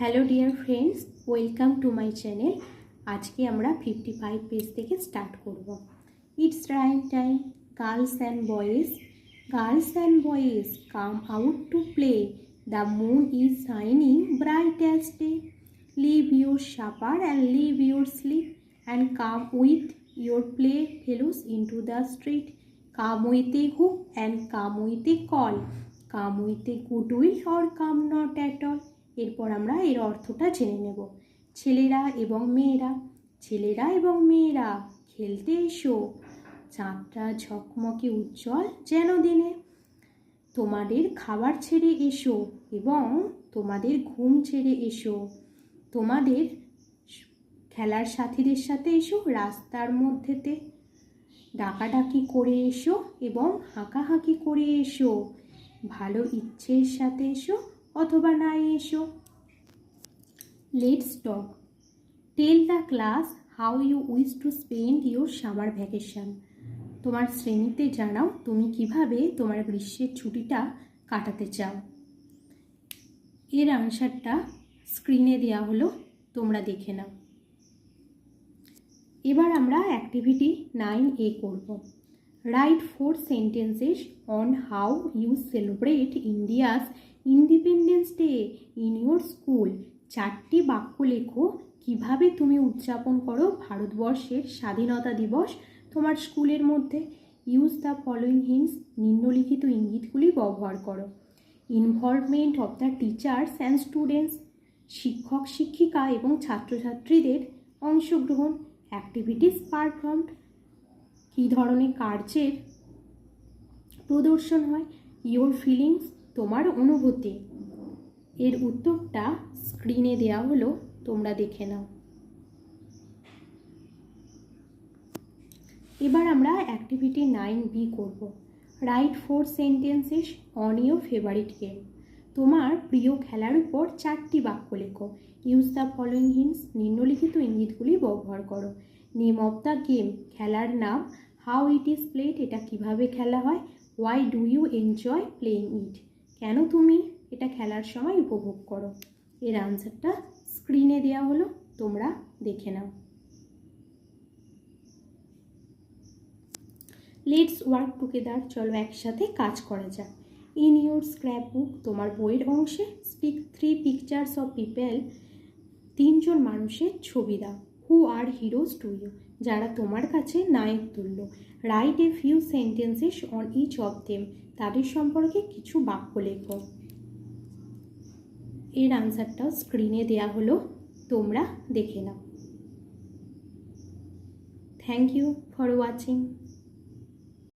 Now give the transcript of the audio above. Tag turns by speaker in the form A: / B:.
A: Hello dear friends, welcome to my channel. আজকে আমরা 55 page থেকে স্টার্ট করব। It's rhyme time, girls and boys come out to play, the moon is shining bright as day, leave your supper and leave your sleep and come with your play fellows into the street, come with a hook and come with a call, come with a good will or come not at all. এরপর আমরা এর অর্থটা জেনে নেব। ছেলেরা এবং মেয়েরা খেলতে এসো, চাঁদটা ঝকমকে উজ্জ্বল যেন দিনে, তোমাদের খাবার ছেড়ে এসো এবং তোমাদের ঘুম ছেড়ে এসো, তোমাদের খেলার সাথীদের সাথে এসো রাস্তার মধ্যেতে, ডাকাডাকি করে এসো এবং হাঁকাহাঁকি করে এসো, ভালো ইচ্ছের সাথে এসো অথবা নাই এসো। Let's talk, tell the class how you wish to spend your summer vacation. তোমার শ্রেণীতে জানাও তুমি কিভাবে তোমার গ্রীষ্মের ছুটিটা কাটাতে চাও। এর আনসারটা স্ক্রিনে দেওয়া হলো, তোমরা দেখে নাও। এবার আমরা অ্যাক্টিভিটি 9A করব। Write 4 sentences on how you celebrate India's Independence Day in your school. 4টি বাক্য লেখো কিভাবে তুমি উদযাপন করো ভারতবর্ষের স্বাধীনতা দিবস তোমার স্কুলের মধ্যে। ইউজ দ্য ফলোয়িং হিন্টস, নিম্নলিখিত ইঙ্গিতগুলি ব্যবহার করো। Involvement of the teachers and students, শিক্ষক শিক্ষিকা এবং ছাত্রছাত্রীদের অংশগ্রহণ। অ্যাক্টিভিটিস পারফর্মড, কী ধরনের কার্যের প্রদর্শন হয়। ইয়োর ফিলিংস, তোমার অনুভূতি। এর উত্তরটা স্ক্রিনে দেওয়া হলো, তোমরা দেখে নাও। এবার আমরা অ্যাক্টিভিটি 9B করব। Write 4 sentences on your favourite game. তোমার প্রিয় খেলার উপর 4টি বাক্য লেখো। ইউজ দ্য ফলোয়িং হিন্টস, নিম্নলিখিত ইঙ্গিতগুলি ব্যবহার করো। নেম অফ দ্য গেম, খেলার নাম। হাউ ইট ইজ প্লেড, এটা কিভাবে খেলা হয়। Why do you enjoy playing it, কেন তুমি এটা খেলার সময় উপভোগ করো। এর আনসারটা স্ক্রিনে দেওয়া হলো, তোমরা দেখে নাও। লেটস ওয়ার্ক টুগেদার, চলো একসাথে কাজ করা যাক। ইন ইউর স্ক্র্যাপ বুক, তোমার বইয়ের অংশে স্পিক 3 পিকচার্স অফ পিপল, 3জন মানুষের ছবি দাও। Who are heroes to you, যারা তোমার কাছে নায়ক তুল্য। Write a few sentences on each of them, তাদের সম্পর্কে কিছু বাক্য লেখো। এর আনসারটাও স্ক্রিনে দেওয়া হলো, তোমরা দেখে নাও। Thank you for watching.